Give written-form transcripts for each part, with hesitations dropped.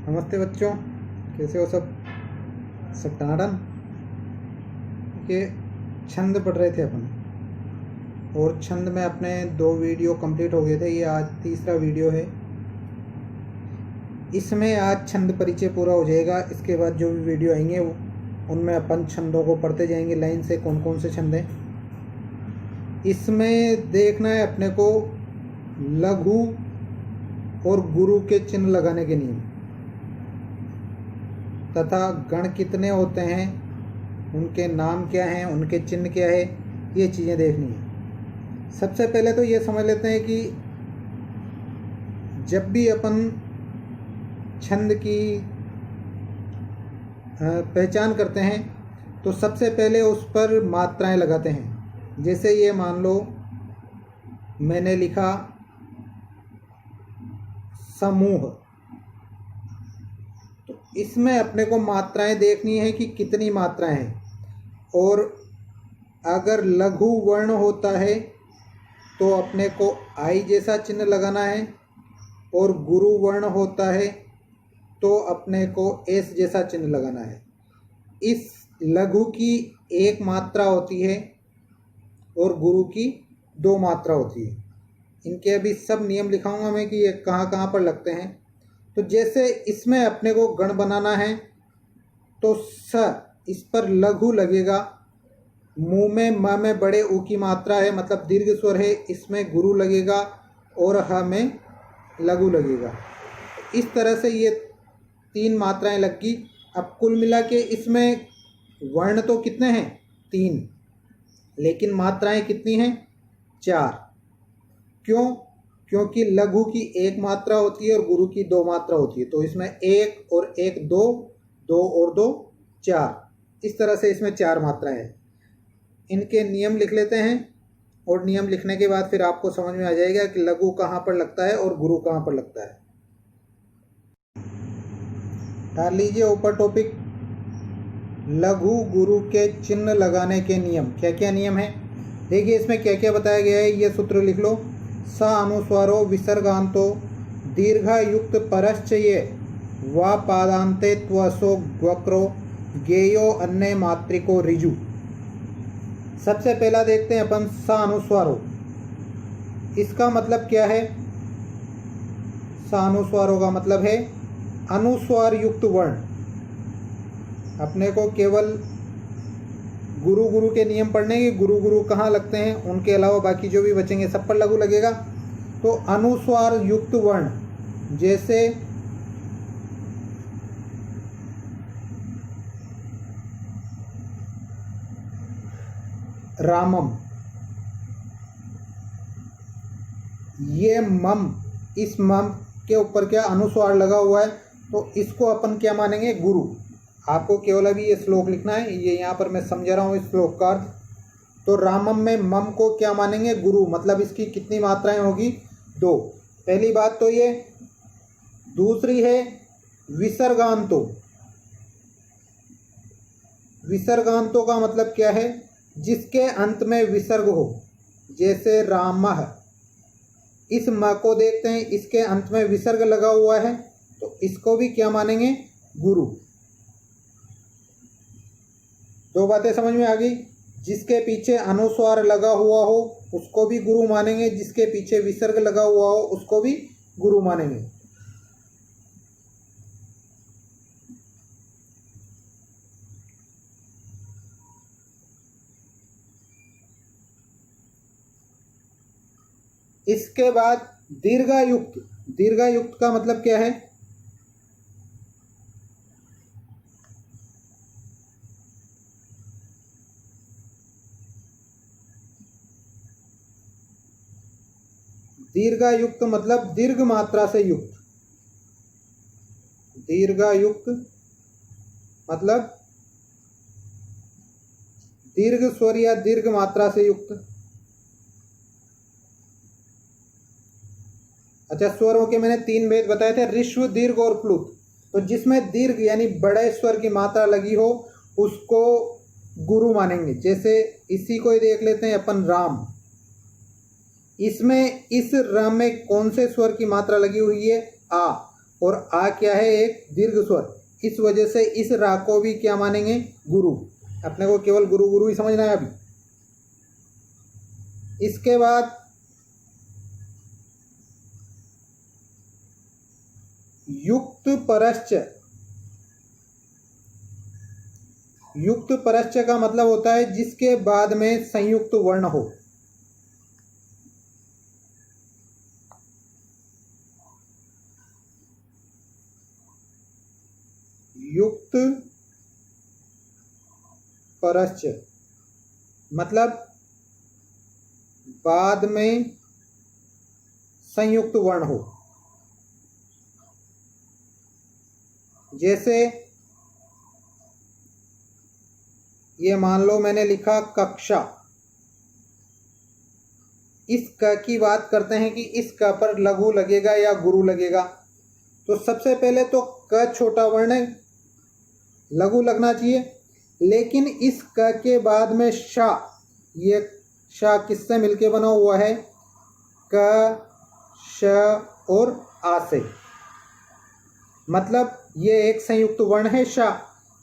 नमस्ते बच्चों, कैसे हो सब? सब टनाटन। ये छंद पढ़ रहे थे अपन, और छंद में अपने 2 वीडियो कंप्लीट हो गए थे। ये आज तीसरा वीडियो है। इसमें आज छंद परिचय पूरा हो जाएगा। इसके बाद जो भी वीडियो आएंगे उनमें अपन छंदों को पढ़ते जाएंगे लाइन से, कौन कौन से छंद हैं। इसमें देखना है अपने को लघु और गुरु के चिन्ह लगाने के नियम, तथा गण कितने होते हैं, उनके नाम क्या हैं, उनके चिन्ह क्या है, ये चीज़ें देखनी है। सबसे पहले तो ये समझ लेते हैं कि जब भी अपन छंद की पहचान करते हैं तो सबसे पहले उस पर मात्राएं लगाते हैं। जैसे ये मान लो मैंने लिखा समूह, तो इसमें अपने को मात्राएं देखनी है कि कितनी मात्राएं हैं। और अगर लघु वर्ण होता है तो अपने को आई जैसा चिन्ह लगाना है, और गुरु वर्ण होता है तो अपने को एस जैसा चिन्ह लगाना है। इस लघु की 1 मात्रा होती है और गुरु की 2 मात्रा होती है। इनके अभी सब नियम लिखाऊंगा मैं कि ये कहाँ कहाँ पर लगते हैं। तो जैसे इसमें अपने को गण बनाना है तो स इस पर लघु लगेगा। मुंह में म में बड़े ऊ की मात्रा है, मतलब दीर्घ स्वर है, इसमें गुरु लगेगा, और ह में लघु लगेगा। इस तरह से ये 3 मात्राएं लगी। अब कुल मिला के इसमें वर्ण तो कितने हैं? 3, लेकिन मात्राएं कितनी हैं? 4। क्यों? क्योंकि लघु की 1 मात्रा होती है और गुरु की 2 मात्रा होती है। तो इसमें 1 और 1 2, 2 और 2 4, इस तरह से इसमें 4 मात्राएं हैं। इनके नियम लिख लेते हैं, और नियम लिखने के बाद फिर आपको समझ में आ जाएगा कि लघु कहाँ पर लगता है और गुरु कहाँ पर लगता है। डाल लीजिए ऊपर टॉपिक, लघु गुरु के चिन्ह लगाने के नियम। क्या क्या नियम है देखिए, इसमें क्या क्या बताया गया है। ये सूत्र लिख लो। स अनुस्वारो विसर्गान्तो दीर्घयुक्त परश्चये व पादान्ते त्वसो ग्वक्रो गेयो अन्य मात्रिको ऋजु। सबसे पहला देखते हैं अपन स अनुस्वारो। इसका मतलब क्या है? स अनुस्वारों का मतलब है अनुस्वार युक्त वर्ण। अपने को केवल गुरु गुरु के नियम पढ़ने के, गुरु गुरु कहाँ लगते हैं, उनके अलावा बाकी जो भी बचेंगे सब पर लघु लगेगा। तो अनुस्वार युक्त वर्ण, जैसे रामम, ये मम, इस मम के ऊपर क्या अनुस्वार लगा हुआ है, तो इसको अपन क्या मानेंगे? गुरु। आपको केवल अभी ये श्लोक लिखना है, ये यहाँ पर मैं समझा रहा हूँ इस श्लोक का अर्थ। तो रामम में मम को क्या मानेंगे? गुरु। मतलब इसकी कितनी मात्राएं होगी? 2। पहली बात तो ये। दूसरी है विसर्गान्तो। विसर्गान्तो का मतलब क्या है? जिसके अंत में विसर्ग हो, जैसे रामः। इस म को देखते हैं, इसके अंत में विसर्ग लगा हुआ है, तो इसको भी क्या मानेंगे? गुरु। 2 बातें समझ में आ गई। जिसके पीछे अनुस्वार लगा हुआ हो उसको भी गुरु मानेंगे, जिसके पीछे विसर्ग लगा हुआ हो उसको भी गुरु मानेंगे। इसके बाद दीर्घायुक्त। दीर्घायुक्त का मतलब क्या है? दीर्घायुक्त मतलब दीर्घ मात्रा से युक्त। दीर्घायुक्त मतलब दीर्घ स्वर या दीर्घ मात्रा से युक्त। अच्छा, स्वरों के मैंने 3 भेद बताए थे, ऋश्व, दीर्घ और प्लुत। तो जिसमें दीर्घ यानी बड़े स्वर की मात्रा लगी हो उसको गुरु मानेंगे। जैसे इसी को ही देख लेते हैं अपन, राम। इसमें इस र में कौन से स्वर की मात्रा लगी हुई है? आ। और आ क्या है, एक दीर्घ स्वर। इस वजह से इस रा को भी क्या मानेंगे, गुरु। अपने को केवल गुरु गुरु ही समझना है अभी। इसके बाद युक्त परश्च। युक्त परश्च का मतलब होता है जिसके बाद में संयुक्त वर्ण हो। युक्त परश्च मतलब बाद में संयुक्त वर्ण हो। जैसे ये मान लो मैंने लिखा कक्षा। इस क की बात करते हैं कि इस क पर लघु लगेगा या गुरु लगेगा। तो सबसे पहले तो क छोटा वर्ण है, लघु लगना चाहिए। लेकिन इस क के बाद में शा, ये शा किससे मिलके बना हुआ है, क श और आ से, मतलब ये एक संयुक्त वर्ण है शा।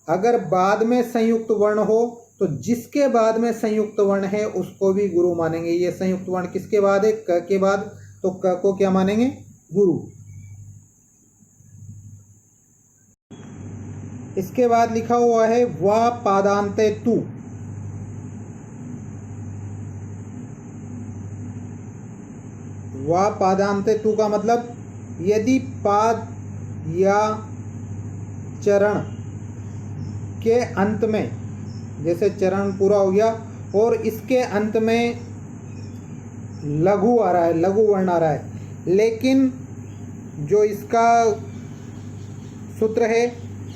अगर बाद में संयुक्त वर्ण हो तो जिसके बाद में संयुक्त वर्ण है उसको भी गुरु मानेंगे। ये संयुक्त वर्ण किसके बाद है, क के बाद, तो क को क्या मानेंगे, गुरु। इसके बाद लिखा हुआ है वा पादांते तू। वा पादांते तू का मतलब यदि पाद या चरण के अंत में, जैसे चरण पूरा हो गया और इसके अंत में लघु आ रहा है, लघु वर्ण आ रहा है, लेकिन जो इसका सूत्र है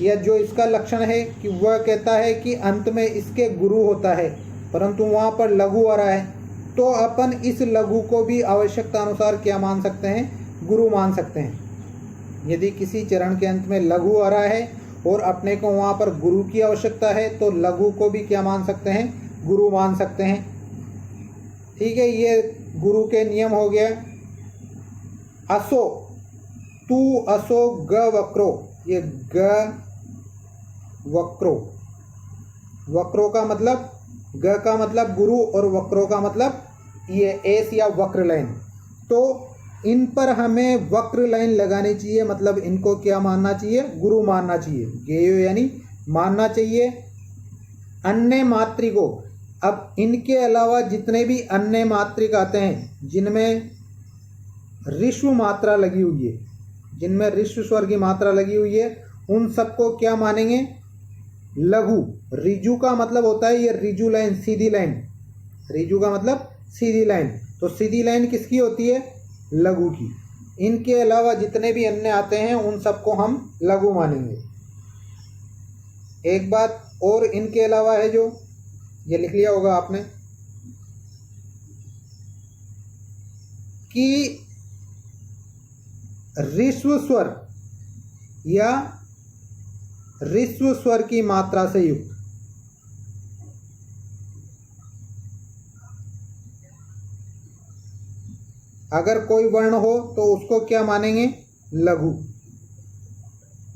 या जो इसका लक्षण है कि वह कहता है कि अंत में इसके गुरु होता है, परंतु वहाँ पर लघु आ रहा है, तो अपन इस लघु को भी आवश्यकता अनुसार क्या मान सकते हैं, गुरु मान सकते हैं। यदि किसी चरण के अंत में लघु आ रहा है और अपने को वहाँ पर गुरु की आवश्यकता है तो लघु को भी क्या मान सकते हैं, गुरु मान सकते हैं। ठीक है, ये गुरु के नियम हो गया। असो, तू असो ग वक्रो, ये ग वक्रो, वक्रो का मतलब, ग का मतलब गुरु और वक्रो का मतलब ये एस या वक्र लाइन। तो इन पर हमें वक्र लाइन लगानी चाहिए, मतलब इनको क्या मानना चाहिए, गुरु मानना चाहिए। गेयो यानी मानना चाहिए। अन्य मात्रिको, अब इनके अलावा जितने भी अन्य मात्रिक आते हैं जिनमें ऋष्व मात्रा लगी हुई है, जिनमें ऋष्व स्वर की मात्रा लगी हुई है, उन सबको क्या मानेंगे, लघु। रिजु का मतलब होता है ये रिजु लाइन, सीधी लाइन। रिजु का मतलब सीधी लाइन, तो सीधी लाइन किसकी होती है, लघु की। इनके अलावा जितने भी अन्य आते हैं उन सबको हम लघु मानेंगे। एक बात और इनके अलावा है, जो ये लिख लिया होगा आपने, कि ऋष्व स्वर या ऋष्व स्वर की मात्रा से युक्त, अगर कोई वर्ण हो तो उसको क्या मानेंगे, लघु।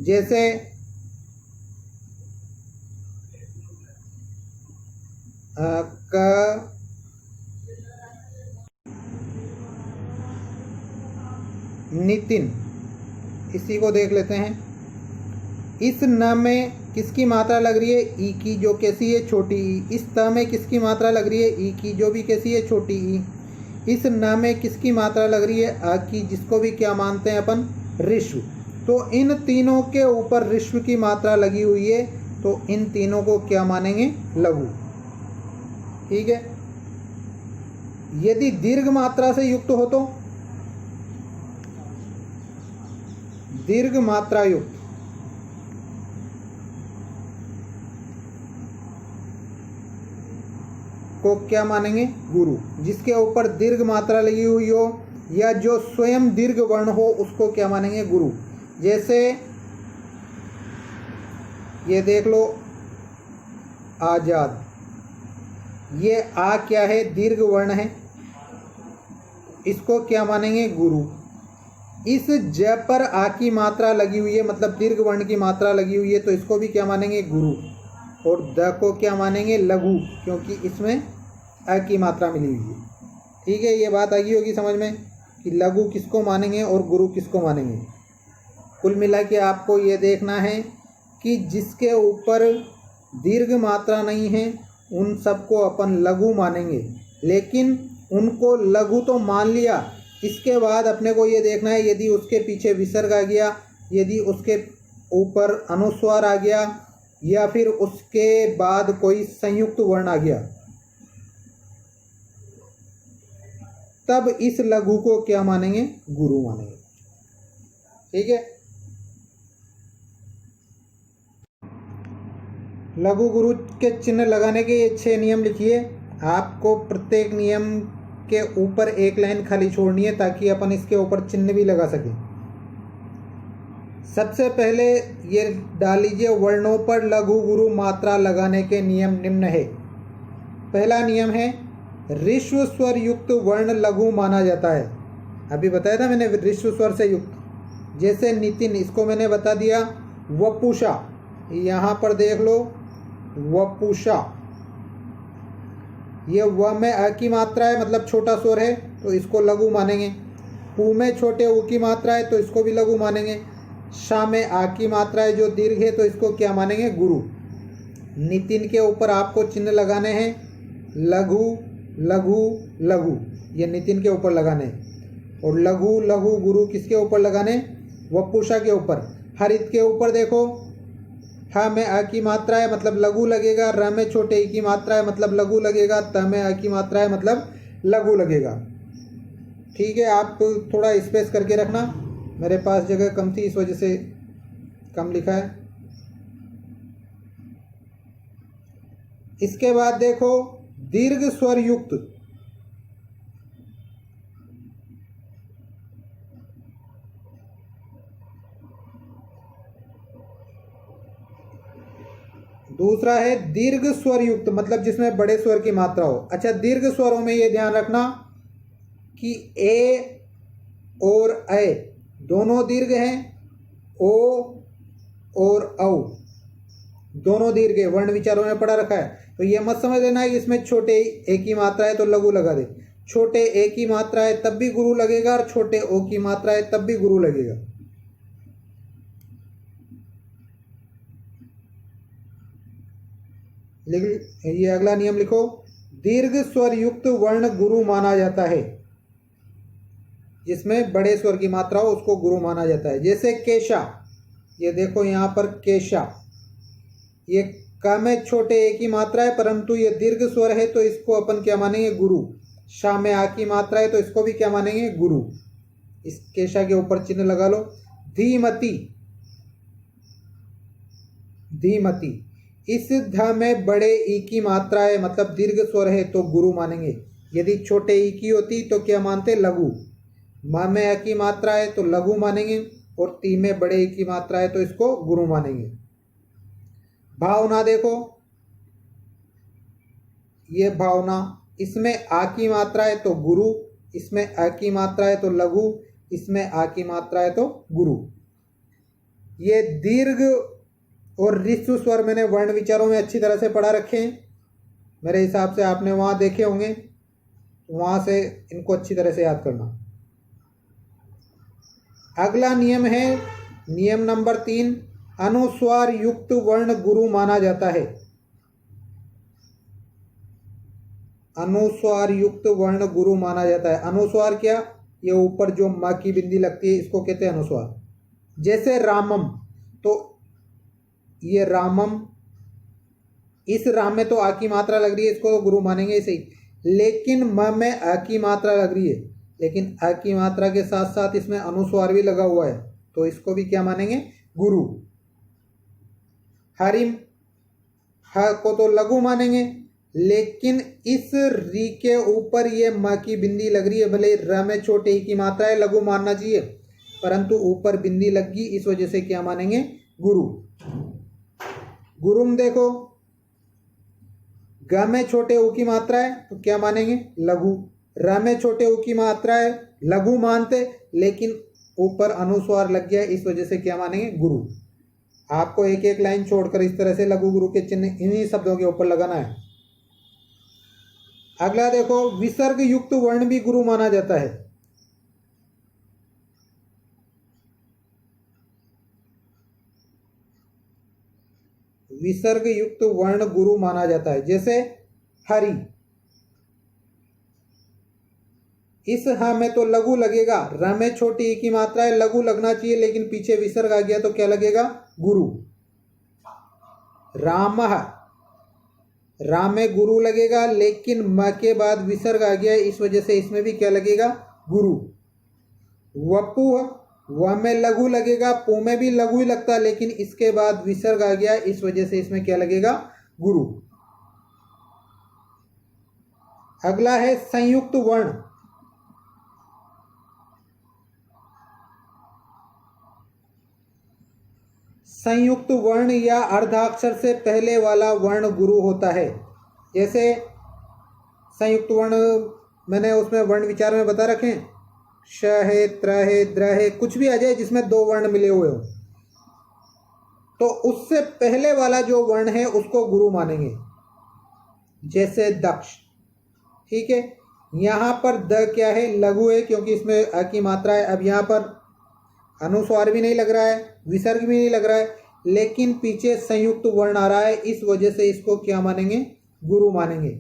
जैसे क, नितिन, इसी को देख लेते हैं। इस न में किसकी मात्रा लग रही है, ई की, जो कैसी है, छोटी ई। इस त में किसकी मात्रा लग रही है, ई की, जो भी कैसी है, छोटी ई। इस न में किसकी मात्रा लग रही है, अ की, जिसको भी क्या मानते हैं अपन, ऋष्व। तो इन तीनों के ऊपर ऋष्व की मात्रा लगी हुई है, तो इन तीनों को क्या मानेंगे, लघु। ठीक है। यदि दीर्घ मात्रा से युक्त हो तो दीर्घ मात्रा युक्त, को क्या मानेंगे, गुरु। जिसके ऊपर दीर्घ मात्रा लगी हुई हो या जो स्वयं दीर्घ वर्ण हो उसको क्या मानेंगे, गुरु। जैसे ये देख लो, आजाद, ये आ क्या है, दीर्घ वर्ण है, इसको क्या मानेंगे, गुरु। इस ज पर आ की मात्रा लगी हुई है, मतलब दीर्घ वर्ण की मात्रा लगी हुई है, तो इसको भी क्या मानेंगे? गुरु। और द को क्या मानेंगे? लघु, क्योंकि इसमें अ की मात्रा मिली हुई है। ठीक है, ये बात आ गई होगी समझ में कि लघु किसको मानेंगे और गुरु किसको मानेंगे। कुल मिला के आपको ये देखना है कि जिसके ऊपर दीर्घ मात्रा नहीं है उन सबको अपन लघु मानेंगे, लेकिन उनको लघु तो मान लिया, इसके बाद अपने को ये देखना है यदि उसके पीछे विसर्ग आ गया, यदि उसके ऊपर अनुस्वार आ गया, या फिर उसके बाद कोई संयुक्त वर्ण आ गया, तब इस लघु को क्या मानेंगे? गुरु मानेंगे। ठीक है, लघु गुरु के चिन्ह लगाने के ये 6 नियम लिखिए। आपको प्रत्येक नियम के ऊपर एक लाइन खाली छोड़नी है ताकि अपन इसके ऊपर चिन्ह भी लगा सकें। सबसे पहले ये डाल लीजिए, वर्णों पर लघु गुरु मात्रा लगाने के नियम निम्न है। पहला नियम है, ऋस्व स्वर युक्त वर्ण लघु माना जाता है। अभी बताया था मैंने ऋस्व स्वर से युक्त, जैसे नितिन, इसको मैंने बता दिया। वपुषा, यहाँ पर देख लो, वपुषा, ये व में अ की मात्रा है, मतलब छोटा स्वर है, तो इसको लघु मानेंगे। पू में छोटे उ की मात्रा है, तो इसको भी लघु मानेंगे। शा में आ की मात्रा है जो दीर्घ है, तो इसको क्या मानेंगे? गुरु। नितिन के ऊपर आपको चिन्ह लगाने हैं, लघु लघु लघु, ये नितिन के ऊपर लगाने हैं। और लघु लघु गुरु किसके ऊपर लगाने? वपुषा के ऊपर। हरित के ऊपर देखो, ह में अ की मात्रा है मतलब लघु लगेगा, र में छोटे ई की मात्रा है मतलब लघु लगेगा, त में अ की मात्रा है मतलब लघु लगेगा। ठीक है, आप थोड़ा स्पेस करके रखना, मेरे पास जगह कम थी इस वजह से कम लिखा है। इसके बाद देखो, दीर्घ स्वर युक्त, दूसरा है दीर्घ स्वर युक्त, मतलब जिसमें बड़े स्वर की मात्रा हो। अच्छा, दीर्घ स्वरों में ये ध्यान रखना कि ए और ऐ दोनों दीर्घ हैं, ओ और औ दोनों दीर्घ है, वर्ण विचारों में पढ़ा रखा है। तो ये मत समझ लेना है इसमें छोटे ए की मात्रा है तो लघु लगा दे। छोटे ए की मात्रा है तब भी गुरु लगेगा, और छोटे ओ की मात्रा है तब भी गुरु लगेगा। ये अगला नियम लिखो, दीर्घ स्वर युक्त वर्ण गुरु माना जाता है। जिसमें बड़े स्वर की मात्रा हो उसको गुरु माना जाता है। जैसे केशा, ये देखो यहाँ पर केशा, ये क में छोटे ए की मात्रा है परंतु ये दीर्घ स्वर है, तो इसको अपन क्या मानेंगे? गुरु। शा में आ की मात्रा है तो इसको भी क्या मानेंगे? गुरु। इस केशा के ऊपर चिन्ह लगा लो। धीमती, धीमती, इस ध में बड़े ई की मात्रा है मतलब दीर्घ स्वर है तो गुरु मानेंगे। यदि छोटे ई की होती तो क्या मानते? लघु। म में अ की मात्रा है तो लघु मानेंगे, और ती में बड़े ई की मात्रा है तो इसको गुरु मानेंगे। भावना देखो, ये भावना, इसमें आ की मात्रा है तो गुरु, इसमें अ की मात्रा है तो लघु, इसमें आ की मात्रा है तो गुरु। ये दीर्घ और ऋस्व स्वर मैंने वर्ण विचारों में अच्छी तरह से पढ़ा रखे हैं, मेरे हिसाब से आपने वहाँ देखे होंगे, वहाँ से इनको अच्छी तरह से याद करना। अगला नियम है नियम नंबर 3, अनुस्वार युक्त वर्ण गुरु माना जाता है। अनुस्वार युक्त वर्ण गुरु माना जाता है। अनुस्वार क्या? ये ऊपर जो म की बिंदी लगती है इसको कहते हैं अनुस्वार। जैसे रामम, तो ये रामम, इस राम में तो आ की मात्रा लग रही है, इसको तो गुरु मानेंगे इसे ही। लेकिन म में अ की मात्रा लग रही है, लेकिन अ की मात्रा के साथ साथ इसमें अनुस्वार भी लगा हुआ है, तो इसको भी क्या मानेंगे? गुरु। हरिम, ह को तो लघु मानेंगे, लेकिन इस री के ऊपर ये म की बिंदी लग रही है, भले र में छोटे ई की मात्रा है, लघु मानना चाहिए, परंतु ऊपर बिंदी लग गई, इस वजह से क्या मानेंगे? गुरु। गुरुम देखो, ग में छोटे उ की मात्रा है तो क्या मानेंगे? लघु। र में छोटे उ की मात्रा है, लघु मानते, लेकिन ऊपर अनुस्वार लग गया, इस वजह से क्या मानेंगे? गुरु। आपको एक एक लाइन छोड़कर इस तरह से लघु गुरु के चिन्ह इन्हीं शब्दों के ऊपर लगाना है। अगला देखो, विसर्ग युक्त वर्ण भी गुरु माना जाता है। विसर्ग युक्त वर्ण गुरु माना जाता है, जैसे हरि। इस ह में तो लघु लगेगा, र में छोटी ई की मात्रा है, लघु लगना चाहिए, लेकिन पीछे विसर्ग आ गया तो क्या लगेगा? गुरु। रामः, राम में गुरु लगेगा, लेकिन म के बाद विसर्ग आ गया, इस वजह से इसमें भी क्या लगेगा? गुरु। वपुः, व में लघु लगेगा, पु में भी लघु ही लगता, लेकिन इसके बाद विसर्ग आ गया, इस वजह से इसमें क्या लगेगा? गुरु। अगला है संयुक्त वर्ण। संयुक्त वर्ण या अर्धाक्षर से पहले वाला वर्ण गुरु होता है। जैसे संयुक्त वर्ण मैंने उसमें वर्ण विचार में बता रखे हैं, श है, त्र है, द्र है, कुछ भी आ जाए जिसमें दो वर्ण मिले हुए हो, तो उससे पहले वाला जो वर्ण है उसको गुरु मानेंगे। जैसे दक्ष, ठीक है। यहाँ पर द क्या है? लघु है, क्योंकि इसमें अ की मात्रा है। अब यहाँ पर अनुस्वार भी नहीं लग रहा है, विसर्ग भी नहीं लग रहा है, लेकिन पीछे संयुक्त वर्ण आ रहा है, इस वजह से इसको क्या मानेंगे? गुरु मानेंगे।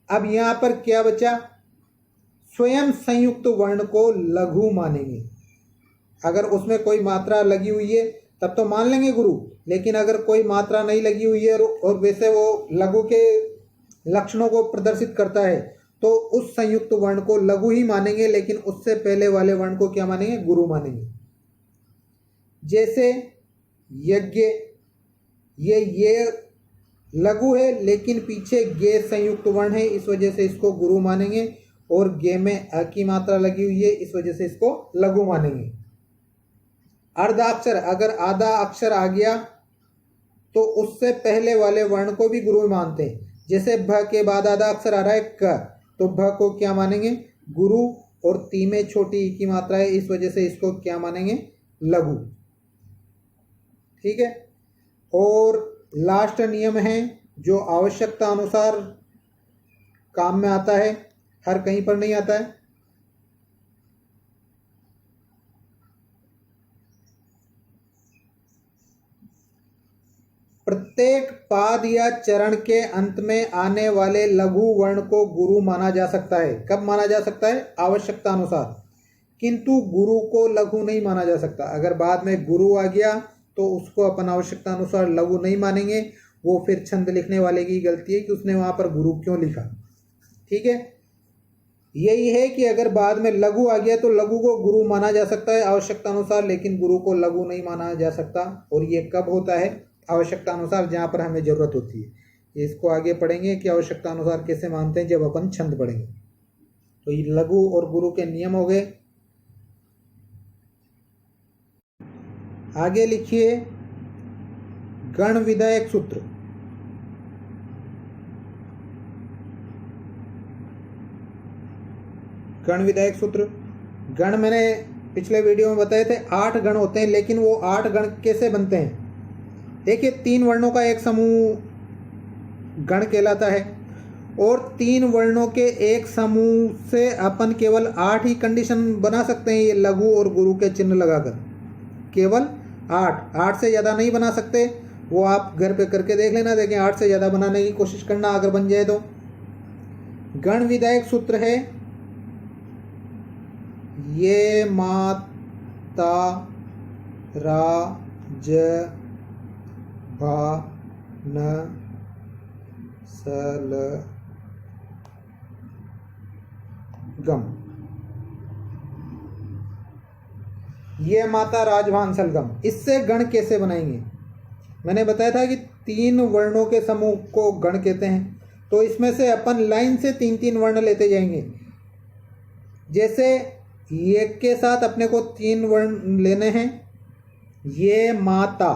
अब यहाँ पर क्या बचा? स्वयं संयुक्त वर्ण को लघु मानेंगे। अगर उसमें कोई मात्रा लगी हुई है तब तो मान लेंगे गुरु, लेकिन अगर कोई मात्रा नहीं लगी हुई है और वैसे वो लघु के लक्षणों को प्रदर्शित करता है, तो उस संयुक्त वर्ण को लघु ही मानेंगे, लेकिन उससे पहले वाले वर्ण को क्या मानेंगे? गुरु मानेंगे। जैसे यज्ञ, ये लघु है, लेकिन पीछे गे संयुक्त वर्ण है, इस वजह से इसको गुरु मानेंगे, और गे में अ की मात्रा लगी हुई है, इस वजह से इसको लघु मानेंगे। अर्धाक्षर, अगर आधा अक्षर आ गया तो उससे पहले वाले वर्ण को भी गुरु मानते हैं। जैसे भ के बाद आधा अक्षर आ रहा है क, तो भ को क्या मानेंगे? गुरु, और ती में छोटी ई की मात्रा है, इस वजह से इसको क्या मानेंगे? लघु। ठीक है। और लास्ट नियम है जो आवश्यकता अनुसार काम में आता है, हर कहीं पर नहीं आता है। प्रत्येक पाद या चरण के अंत में आने वाले लघु वर्ण को गुरु माना जा सकता है। कब माना जा सकता है? आवश्यकता अनुसार। किंतु गुरु को लघु नहीं माना जा सकता। अगर बाद में गुरु आ गया तो उसको अपन आवश्यकता अनुसार लघु नहीं मानेंगे। वो फिर छंद लिखने वाले की गलती है कि उसने वहां पर गुरु क्यों लिखा। ठीक है, यही है कि अगर बाद में लघु आ गया तो लघु को गुरु माना जा सकता है आवश्यकता अनुसार, लेकिन गुरु को लघु नहीं माना जा सकता। और ये कब होता है? आवश्यकता अनुसार, जहाँ पर हमें जरूरत होती है। इसको आगे पढ़ेंगे कि आवश्यकता अनुसार कैसे मानते हैं जब अपन छंद पढ़ेंगे। तो ये लघु और गुरु के नियम हो गए। आगे लिखिए गण विधायक सूत्र। गण विधायक सूत्र, गण मैंने पिछले वीडियो में बताए थे 8 गण होते हैं, लेकिन वो 8 गण कैसे बनते हैं? देखिए, 3 वर्णों का एक समूह गण कहलाता है, और 3 वर्णों के एक समूह से अपन केवल 8 ही कंडीशन बना सकते हैं। ये लघु और गुरु के चिन्ह लगाकर केवल 8 से ज़्यादा नहीं बना सकते। वो आप घर पे करके देख लेना, देखें 8 से ज़्यादा बनाने की कोशिश करना, अगर बन जाए तो। गण विधायक सूत्र है ये माता रा ज भा न सल गम। ये माता राजभान सलगम। इससे गण कैसे बनाएंगे? मैंने बताया था कि 3 वर्णों के समूह को गण कहते हैं। तो इसमें से अपन लाइन से 3-3 वर्ण लेते जाएंगे। जैसे ये के साथ अपने को 3 वर्ण लेने हैं। ये माता,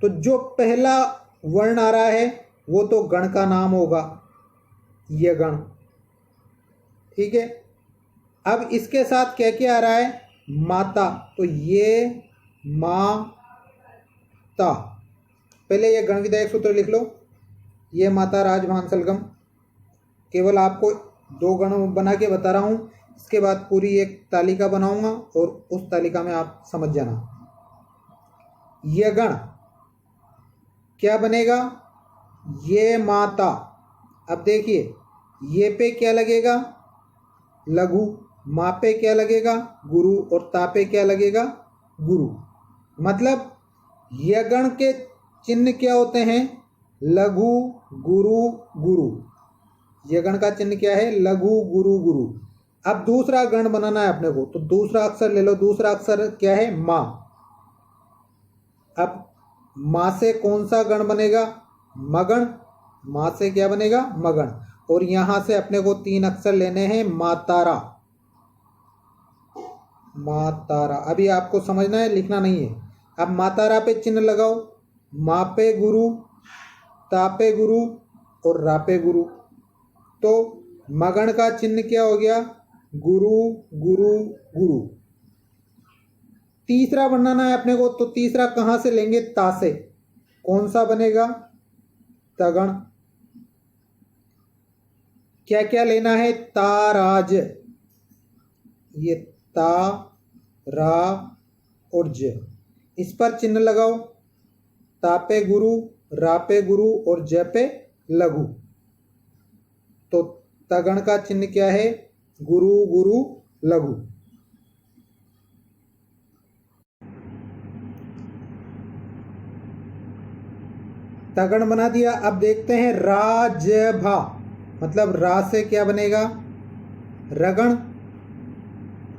तो जो पहला वर्ण आ रहा है वो तो गण का नाम होगा, ये गण। ठीक है। अब इसके साथ क्या क्या आ रहा है? माता, तो ये माता, पहले ये गण विधायक सूत्र लिख लो। ये माता राजभान सलगम, केवल आपको 2 गण बना के बता रहा हूँ, इसके बाद पूरी एक तालिका बनाऊंगा और उस तालिका में आप समझ जाना। ये गण क्या बनेगा, ये माता। अब देखिए ये पे क्या लगेगा, लघु, माँ पे क्या लगेगा, गुरु, और ता पे क्या लगेगा, गुरु। मतलब यगण के चिन्ह क्या होते हैं, लघु गुरु गुरु। यगण का चिन्ह क्या है, लघु गुरु गुरु। अब दूसरा गण बनाना है अपने को, तो दूसरा अक्षर ले लो। दूसरा अक्षर क्या है, माँ। अब माँ से कौन सा गण बनेगा, मगण। माँ से क्या बनेगा, मगण। और यहां से अपने को 3 अक्षर लेने हैं, मातारा। मातारा अभी आपको समझना है, लिखना नहीं है। अब मातारा पे चिन्ह लगाओ, माँ पे गुरु, ता पे गुरु और रा पे गुरु। तो मगण का चिन्ह क्या हो गया, गुरु गुरु गुरु। तीसरा बनाना है अपने को, तो तीसरा कहां से लेंगे, ता से। कौन सा बनेगा, तगण। क्या क्या लेना है, ताराज। ये ता, रा और ज, इस पर चिन्ह लगाओ। ता पे गुरु, रा पे गुरु और ज पे लघु। तो तगण का चिन्ह क्या है, गुरु गुरु लघु। तगण बना दिया। अब देखते हैं राजभा, मतलब रा से क्या बनेगा, रगण।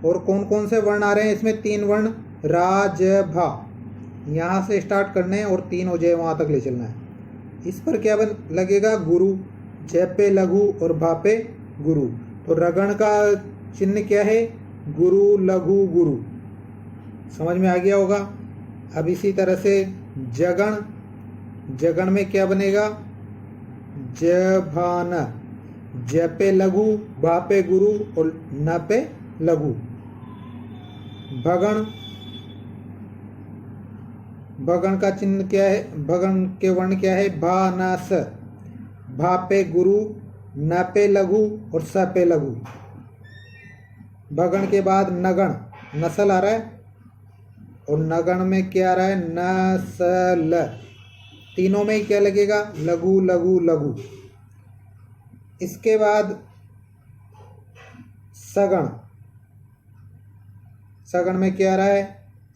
और कौन कौन से वर्ण आ रहे हैं इसमें, 3 वर्ण, राजभा। यहाँ से स्टार्ट करने हैं और 3 हो जाए वहाँ तक ले चलना है। इस पर क्या लगेगा, गुरु, ज पे लघु और भा पे गुरु। तो रगण का चिन्ह क्या है, गुरु लघु गुरु। समझ में आ गया होगा। अब इसी तरह से जगण, जगण में क्या बनेगा, जभान। ज पे लघु, भा पे गुरु और न पे लघु। भगण, भगण का चिन्ह क्या है, भगण के वर्ण क्या है, भा न स। भा पे गुरु, न पे लघु और स पे लघु। भगण के बाद नगण, नसल आ रहा है, और नगण में क्या आ रहा है, नसल। तीनों में ही क्या लगेगा, लघु लघु लघु। इसके बाद सगण, सगण में क्या आ रहा है,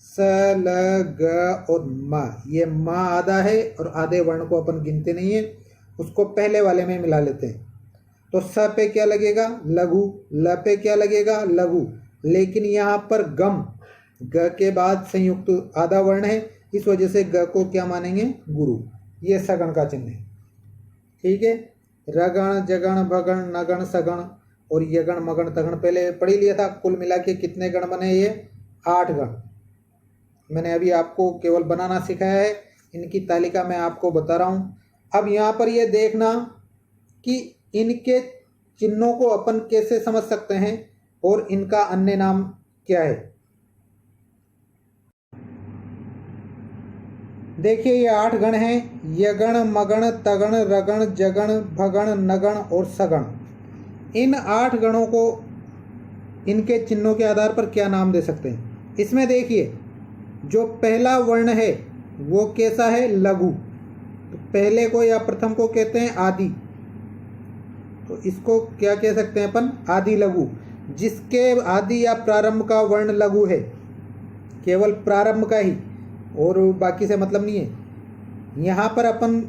स ल ग और म। ये म आधा है और आधे वर्ण को अपन गिनते नहीं है, उसको पहले वाले में मिला लेते हैं। तो स पे क्या लगेगा, लघु। ल पे क्या लगेगा, लघु। लेकिन यहाँ पर गम, ग के बाद संयुक्त आधा वर्ण है, इस वजह से ग को क्या मानेंगे, गुरु। ये सगण का चिन्ह है। ठीक है। रगण, जगण, भगण, नगण, सगण और यगण, मगण, तगण पहले पढ़ ही लिया था। कुल मिला के कितने गण बने, ये 8 गण। मैंने अभी आपको केवल बनाना सिखाया है, इनकी तालिका मैं आपको बता रहा हूँ। अब यहाँ पर ये देखना कि इनके चिन्हों को अपन कैसे समझ सकते हैं और इनका अन्य नाम क्या है। देखिए ये 8 गण हैं, यगण, मगण, तगण, रगण, जगण, भगण, नगण और सगण। इन 8 गणों को इनके चिन्हों के आधार पर क्या नाम दे सकते हैं। इसमें देखिए जो पहला वर्ण है वो कैसा है, लघु। तो पहले को या प्रथम को कहते हैं आदि, तो इसको क्या कह सकते हैं अपन, आदि लघु। जिसके आदि या प्रारंभ का वर्ण लघु है, केवल प्रारंभ का ही, और बाकी से मतलब नहीं है। यहाँ पर अपन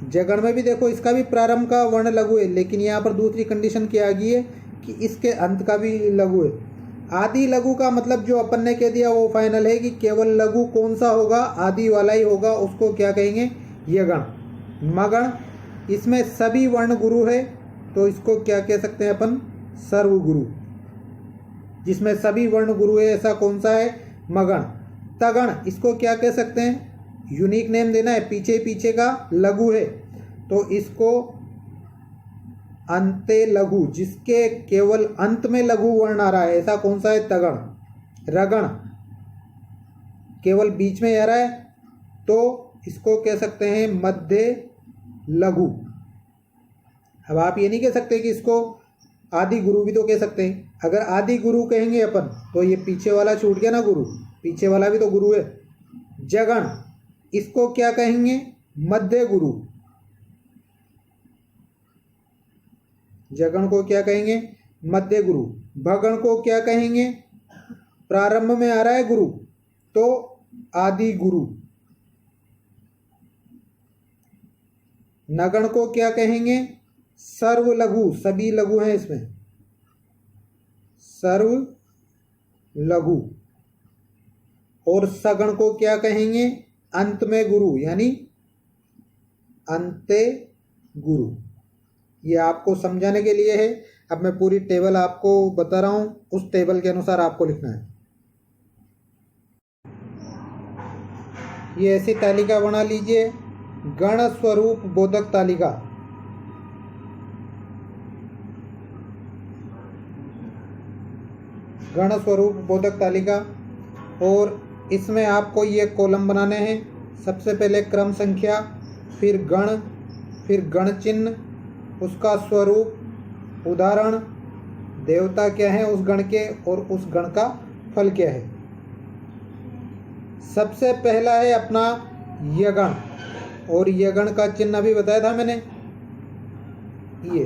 जगण में भी देखो, इसका भी प्रारंभ का वर्ण लघु है, लेकिन यहाँ पर दूसरी कंडीशन क्या आ गई है कि इसके अंत का भी लघु है। आदि लघु का मतलब जो अपन ने कह दिया वो फाइनल है कि केवल लघु कौन सा होगा, आदि वाला ही होगा, उसको क्या कहेंगे, यगण। मगण, इसमें सभी वर्ण गुरु है, तो इसको क्या कह सकते हैं अपन, सर्वगुरु। जिसमें सभी वर्ण गुरु है ऐसा कौन सा है, मगण। तगण, इसको क्या कह सकते हैं, यूनिक नेम देना है, पीछे पीछे का लघु है, तो इसको अंते लघु, जिसके केवल अंत में लघु वर्ण आ रहा है, ऐसा कौन सा है, तगण। रगण केवल बीच में आ रहा है तो इसको कह सकते हैं मध्य लघु। अब आप ये नहीं कह सकते कि इसको आदि गुरु भी तो कह सकते हैं। अगर आदि गुरु कहेंगे अपन तो ये पीछे वाला छूट गया ना, गुरु पीछे वाला भी तो गुरु है। जगण इसको क्या कहेंगे? मध्य गुरु। जगण को क्या कहेंगे? मध्य गुरु। भगण को क्या कहेंगे? प्रारंभ में आ रहा है गुरु तो आदि गुरु। नगण को क्या कहेंगे? सर्व लघु, सभी लघु हैं इसमें, सर्व लघु। और सगण को क्या कहेंगे? अंत में गुरु यानी अंते गुरु। ये आपको समझाने के लिए है। अब मैं पूरी टेबल आपको बता रहा हूं, उस टेबल के अनुसार आपको लिखना है। ये ऐसी तालिका बना लीजिए, गण स्वरूप बोधक तालिका। गण स्वरूप बोधक तालिका। और इसमें आपको ये कॉलम बनाने हैं। सबसे पहले क्रम संख्या, फिर गण, फिर गण चिन्ह, उसका स्वरूप, उदाहरण, देवता क्या है उस गण के और उस गण का फल क्या है। सबसे पहला है अपना यगण, और यगण का चिन्ह अभी बताया था मैंने। ये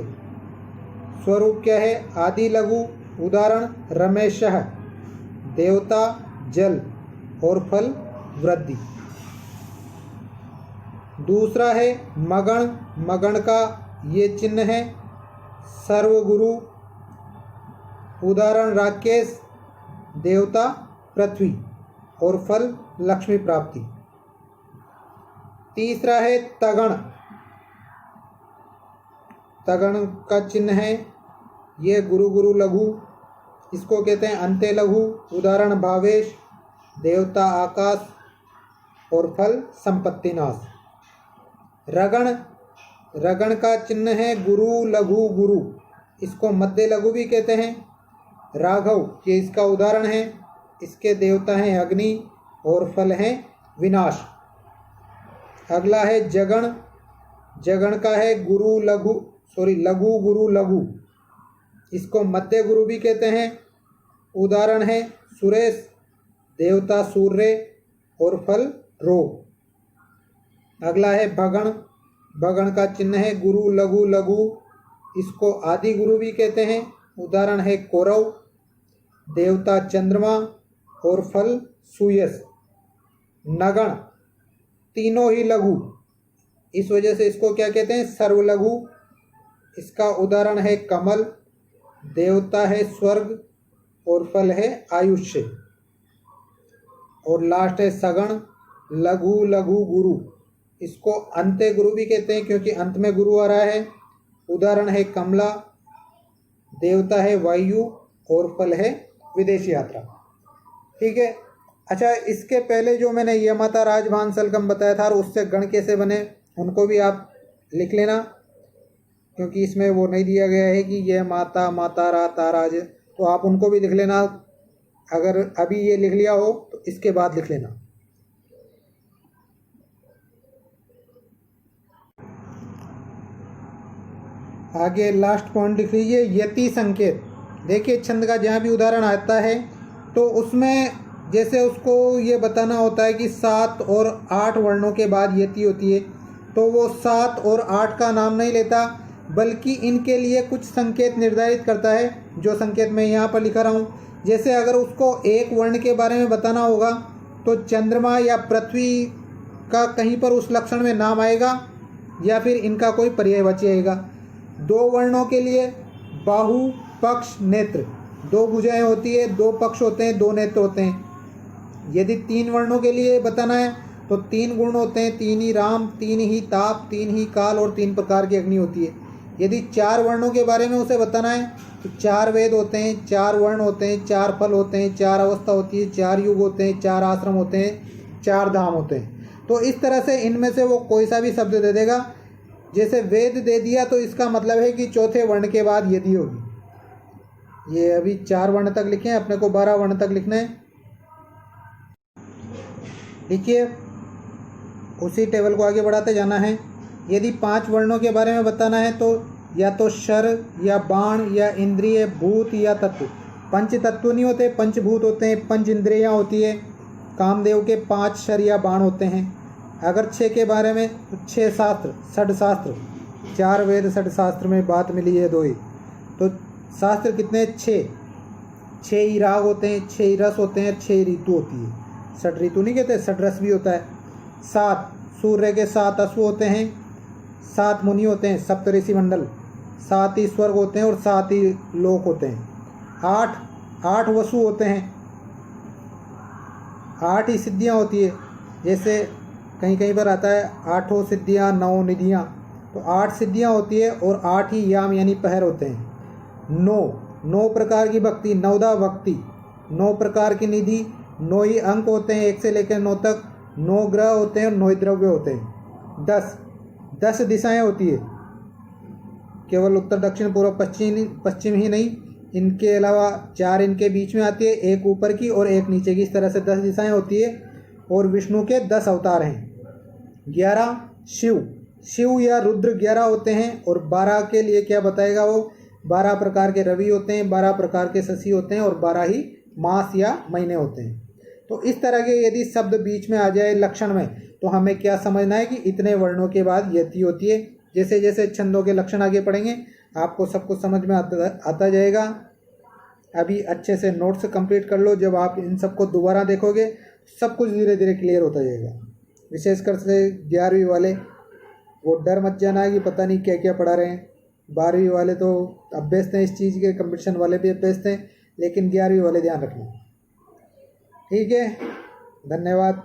स्वरूप क्या है? आदि लघु। उदाहरण रमेशः, देवता जल और फल वृद्धि। दूसरा है मगण। मगण का ये चिन्ह है सर्वगुरु। उदाहरण राकेश, देवता पृथ्वी और फल लक्ष्मी प्राप्ति। तीसरा है तगण। तगण का चिन्ह है ये गुरु गुरु लघु, इसको कहते हैं अंत्य लघु। उदाहरण भावेश, देवता आकाश और फल संपत्ति नाश। रगण, रगण का चिन्ह है गुरु लघु गुरु, इसको मध्य लघु भी कहते हैं। राघव ये इसका उदाहरण है, इसके देवता हैं अग्नि और फल हैं विनाश। अगला है जगण। जगण का है गुरु लघु लघु गुरु लघु, इसको मध्य गुरु भी कहते हैं। उदाहरण है सुरेश, देवता सूर्य और फल रोग। अगला है भगण। भगण का चिन्ह है गुरु लघु लघु, इसको आदि गुरु भी कहते हैं। उदाहरण है कौरव, देवता चंद्रमा और फल सुयस। नगण तीनों ही लघु, इस वजह से इसको क्या कहते हैं? सर्वलघु। इसका उदाहरण है कमल, देवता है स्वर्ग और फल है आयुष्य। और लास्ट है सगण, लघु लघु गुरु, इसको अंत्य गुरु भी कहते हैं क्योंकि अंत में गुरु आ रहा है। उदाहरण है कमला, देवता है वायु और फल है विदेश यात्रा। ठीक है। अच्छा, इसके पहले जो मैंने ये माता राजभान सलगम बताया था और उससे गण कैसे बने उनको भी आप लिख लेना, क्योंकि इसमें वो नहीं दिया गया है कि यह माता माता रा ताराज, तो आप उनको भी लिख लेना। अगर अभी ये लिख लिया हो तो इसके बाद लिख लेना। आगे लास्ट पॉइंट लिख लीजिए, यति संकेत। देखिए छंद का जहाँ भी उदाहरण आता है तो उसमें जैसे उसको ये बताना होता है कि 7 और 8 वर्णों के बाद यति होती है, तो वो 7 और 8 का नाम नहीं लेता, बल्कि इनके लिए कुछ संकेत निर्धारित करता है, जो संकेत मैं यहाँ पर लिखा रहा हूँ। जैसे अगर उसको एक वर्ण के बारे में बताना होगा तो चंद्रमा या पृथ्वी का कहीं पर उस लक्षण में नाम आएगा या फिर इनका कोई पर्यायवाची आएगा। 2 वर्णों के लिए बाहु पक्ष नेत्र, 2 भुजाएं होती है, 2 पक्ष होते हैं, 2 नेत्र होते हैं। यदि 3 वर्णों के लिए बताना है तो 3 गुण होते हैं, 3 ही राम, 3 ही ताप, 3 ही काल और 3 प्रकार की अग्नि होती है। यदि 4 वर्णों के बारे में उसे बताना है तो 4 वेद होते हैं, 4 वर्ण होते हैं, 4 फल होते हैं, 4 अवस्था होती है, 4 युग होते हैं, 4 आश्रम होते हैं, 4 धाम होते हैं। तो इस तरह से इनमें से वो कोई सा भी शब्द दे देगा। जैसे वेद दे दिया तो इसका मतलब है कि चौथे वर्ण के बाद यदि होगी। ये अभी 4 वर्ण तक लिखे हैं, अपने को 12 वर्ण तक लिखना है। देखिए उसी टेबल को आगे बढ़ाते जाना है। यदि 5 वर्णों के बारे में बताना है तो या तो शर या बाण या इंद्रिय भूत या तत्व। पंच तत्व नहीं होते, पंचभूत होते हैं, पंच इंद्रियाँ होती है। कामदेव के 5 शर या बाण होते हैं। अगर 6 के बारे में तो 6 शास्त्र, षड शास्त्र, 4 वेद षड शास्त्र में बात मिली है 2 ही। तो शास्त्र कितने? 6 ही राग होते हैं, 6 ही रस होते हैं, 6 ऋतु होती है। षड ऋतु नहीं कहते, षड रस भी होता है। 7 सूर्य के 7 अश्व होते हैं, 7 मुनि होते हैं, सप्तऋषि मंडल, 7 ही स्वर्ग होते हैं और 7 ही लोक होते हैं। 8 वसु होते हैं, 8 ही सिद्धियाँ होती है। जैसे कहीं कहीं पर आता है 8 सिद्धियाँ 9 निधियाँ, तो 8 सिद्धियाँ होती है और 8 ही याम यानी पहर होते हैं। 9 प्रकार की भक्ति, 9 भक्ति, 9 प्रकार की निधि, 9 ही अंक होते हैं 1 से लेकर 9 तक, 9 ग्रह होते हैं और 9 द्रव्य होते हैं। 10 दिशाएं होती है, केवल उत्तर दक्षिण पूर्व पश्चिम ही नहीं, इनके अलावा 4 इनके बीच में आती है, 1 ऊपर की और 1 नीचे की, इस तरह से 10 दिशाएं होती है। और विष्णु के 10 अवतार हैं। 11 शिव या रुद्र 11 होते हैं। और 12 के लिए क्या बताएगा वो? 12 प्रकार के रवि होते हैं, 12 प्रकार के शशि होते हैं और 12 ही मास या महीने होते हैं। तो इस तरह के यदि शब्द बीच में आ जाए लक्षण में, तो हमें क्या समझना है कि इतने वर्णों के बाद यति होती है। जैसे जैसे छंदों के लक्षण आगे पढ़ेंगे आपको सब कुछ समझ में आता जाएगा। अभी अच्छे से नोट्स कंप्लीट कर लो, जब आप इन सबको दोबारा देखोगे सब कुछ धीरे धीरे क्लियर होता जाएगा। विशेषकर से 11वीं वाले, वो डर मत जाना कि पता नहीं क्या क्या पढ़ा रहे हैं। 12वीं वाले तो अभ्यस्त हैं इस चीज़ के, कंपटीशन वाले भी अभ्यस्त हैं, लेकिन 11वीं वाले ध्यान रखना। ठीक है, धन्यवाद।